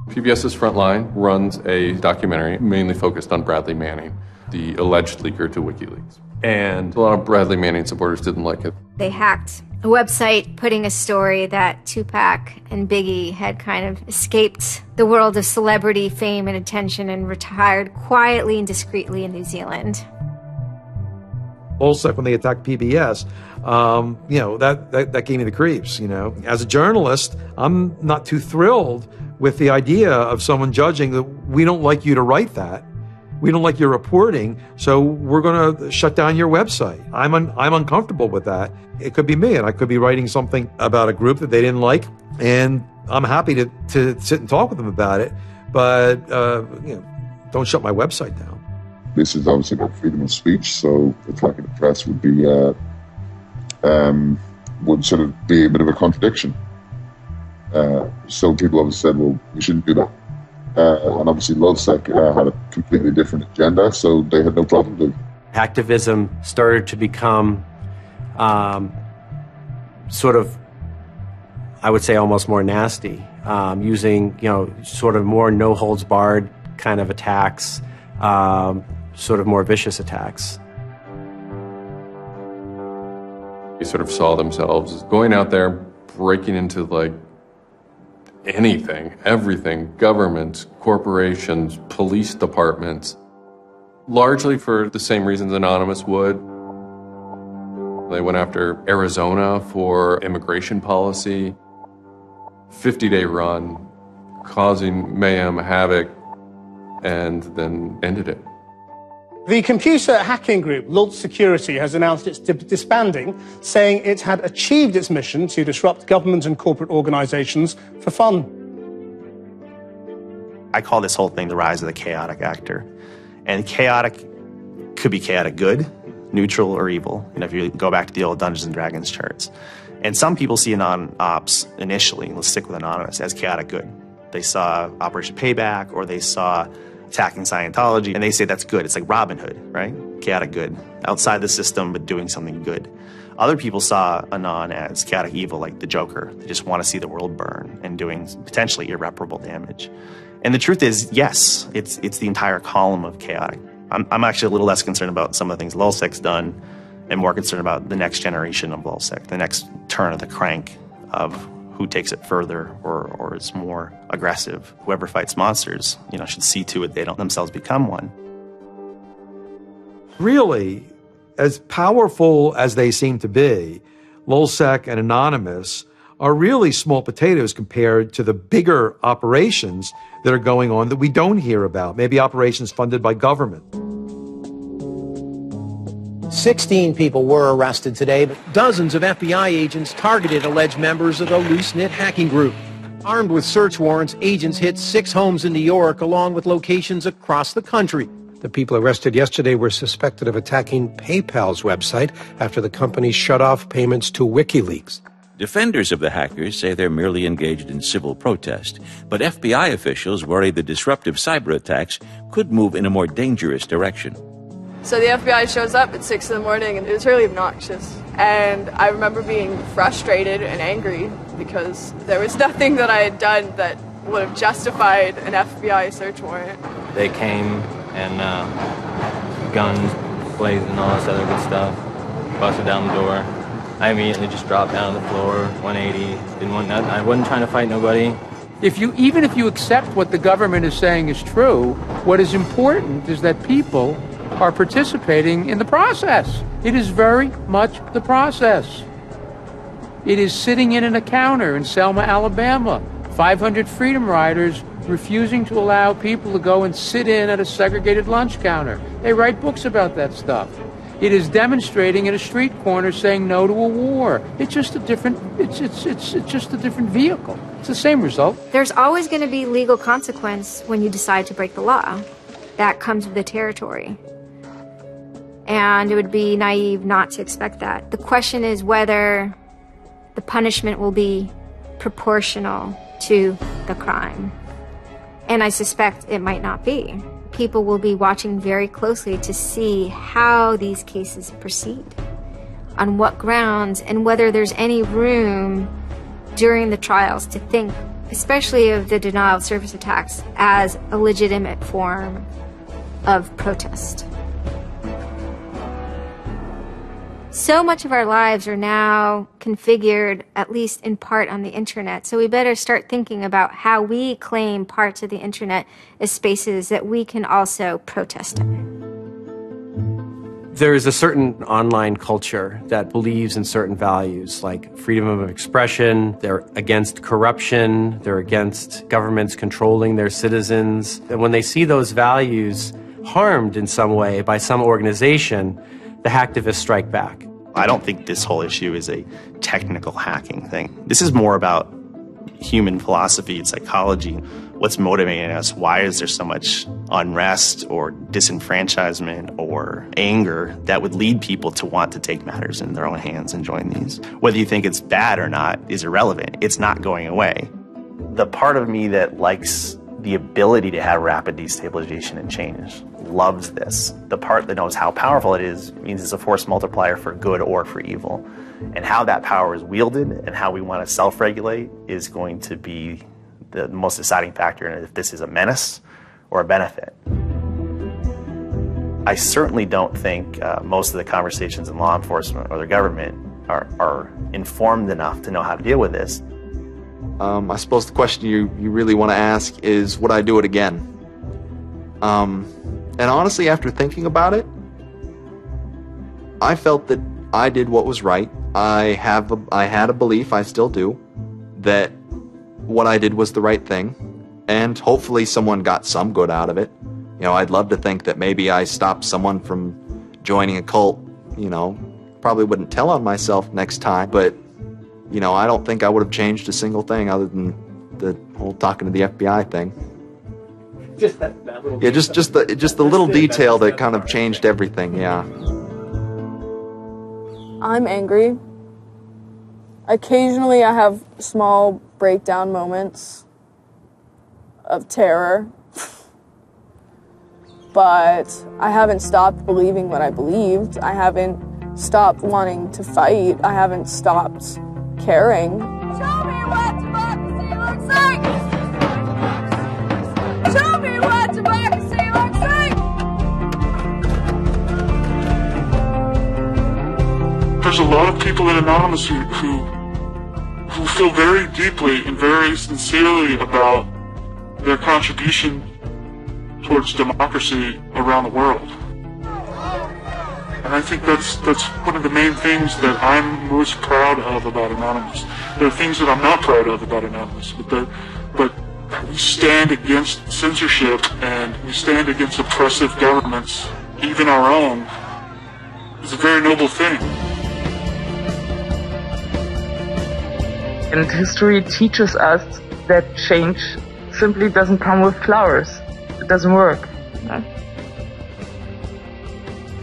PBS's Frontline runs a documentary mainly focused on Bradley Manning, the alleged leaker to WikiLeaks. And a lot of Bradley Manning supporters didn't like it. They hacked a website putting a story that Tupac and Biggie had kind of escaped the world of celebrity fame and attention and retired quietly and discreetly in New Zealand. Lulzsec, when they attacked PBS, that gave me the creeps, As a journalist, I'm not too thrilled with the idea of someone judging that we don't like you to write that. We don't like your reporting, so we're going to shut down your website. I'm uncomfortable with that. It could be me, and I could be writing something about a group that they didn't like, and I'm happy to sit and talk with them about it, but don't shut my website down. This is obviously about freedom of speech, so attacking the press would be would sort of be a bit of a contradiction. So people obviously said, well, we shouldn't do that. And obviously LulzSec had a completely different agenda, so they had no problem doing it. Activism started to become sort of, I would say, almost more nasty, using, sort of more no-holds-barred kind of attacks, sort of more vicious attacks. They sort of saw themselves as going out there, breaking into like anything, everything, governments, corporations, police departments, largely for the same reasons Anonymous would. They went after Arizona for immigration policy, 50-day run, causing mayhem, havoc, and then ended it. The computer hacking group Lulz Security has announced it's disbanding, saying it had achieved its mission to disrupt government and corporate organizations for fun. I call this whole thing the rise of the chaotic actor. And chaotic could be chaotic good, neutral, or evil. If you go back to the old Dungeons & Dragons charts. And some people see Anon-Ops initially, let's stick with Anonymous, as chaotic good. They saw Operation Payback, or they saw attacking Scientology, and they say that's good. It's like Robin Hood, right? Chaotic good. Outside the system, but doing something good. Other people saw Anon as chaotic evil, like the Joker. They just want to see the world burn and doing potentially irreparable damage. And the truth is, yes, it's the entire column of chaotic. I'm actually a little less concerned about some of the things LulzSec's done and more concerned about the next generation of LulzSec, the next turn of the crank of who takes it further or is more aggressive. Whoever fights monsters, should see to it they don't themselves become one. Really, as powerful as they seem to be, LulzSec and Anonymous are really small potatoes compared to the bigger operations that are going on that we don't hear about, maybe operations funded by government. 16 people were arrested today, but dozens of FBI agents targeted alleged members of the loose-knit hacking group. Armed with search warrants, agents hit 6 homes in New York, along with locations across the country. The people arrested yesterday were suspected of attacking PayPal's website after the company shut off payments to WikiLeaks. Defenders of the hackers say they're merely engaged in civil protest, but FBI officials worry the disruptive cyber attacks could move in a more dangerous direction. So the FBI shows up at 6 in the morning, and it was really obnoxious. And I remember being frustrated and angry because there was nothing that I had done that would have justified an FBI search warrant. They came and guns blazing and all this other good stuff, busted down the door. I immediately just dropped down on the floor, 180, didn't want nothing. I wasn't trying to fight nobody. Even if you accept what the government is saying is true, what is important is that people are participating in the process. It is very much the process. It is sitting in an encounter in Selma, Alabama. 500 Freedom Riders refusing to allow people to go and sit in at a segregated lunch counter. They write books about that stuff. It is demonstrating in a street corner saying no to a war. It's just a different, it's just a different vehicle. It's the same result. There's always going to be legal consequence when you decide to break the law. That comes with the territory. And it would be naive not to expect that. The question is whether the punishment will be proportional to the crime. And I suspect it might not be. People will be watching very closely to see how these cases proceed, on what grounds, and whether there's any room during the trials to think, especially of the denial of service attacks, as a legitimate form of protest. So much of our lives are now configured, at least in part, on the internet. So we better start thinking about how we claim parts of the internet as spaces that we can also protest in. There is a certain online culture that believes in certain values, like freedom of expression. They're against corruption. They're against governments controlling their citizens. And when they see those values harmed in some way by some organization, the hacktivists strike back. I don't think this whole issue is a technical hacking thing. This is more about human philosophy and psychology. What's motivating us? Why is there so much unrest or disenfranchisement or anger that would lead people to want to take matters in their own hands and join these? Whether you think it's bad or not is irrelevant. It's not going away. The part of me that likes the ability to have rapid destabilization and change loves this. The part that knows how powerful it is means it's a force multiplier for good or for evil. And how that power is wielded and how we want to self-regulate is going to be the most deciding factor in if this is a menace or a benefit. I certainly don't think most of the conversations in law enforcement or the government are informed enough to know how to deal with this. I suppose the question you really want to ask is, would I do it again? And honestly, after thinking about it, I felt that I did what was right. I had a belief, I still do, that what I did was the right thing, and hopefully someone got some good out of it. You know, I'd love to think that maybe I stopped someone from joining a cult. You know, probably wouldn't tell on myself next time, but you know, I don't think I would have changed a single thing other than the whole talking to the FBI thing. Just that little Yeah, just the little detail that kind of changed everything. Yeah. I'm angry. Occasionally I have small breakdown moments of terror. But I haven't stopped believing what I believed. I haven't stopped wanting to fight. I haven't stopped caring. Show me what democracy looks like! Show me what democracy looks like! There's a lot of people in Anonymous who feel very deeply and very sincerely about their contribution towards democracy around the world. And I think that's one of the main things that I'm most proud of about Anonymous. There are things that I'm not proud of about Anonymous, but we stand against censorship and we stand against oppressive governments, even our own. It's a very noble thing. And history teaches us that change simply doesn't come with flowers. It doesn't work. No?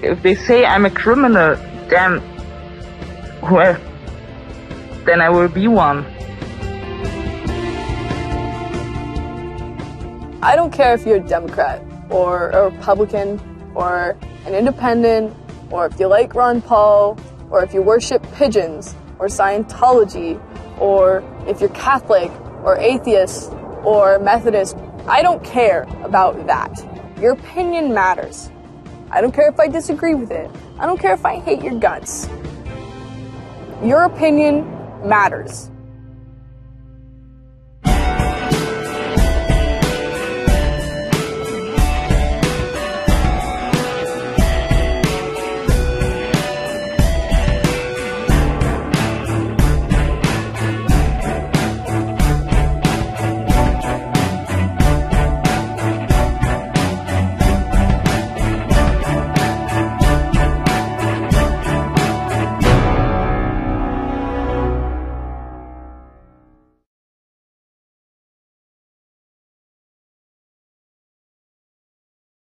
If they say I'm a criminal, damn, well, then I will be one. I don't care if you're a Democrat or a Republican or an independent or if you like Ron Paul or if you worship pigeons or Scientology or if you're Catholic or atheist or Methodist. I don't care about that. Your opinion matters. I don't care if I disagree with it. I don't care if I hate your guts. Your opinion matters.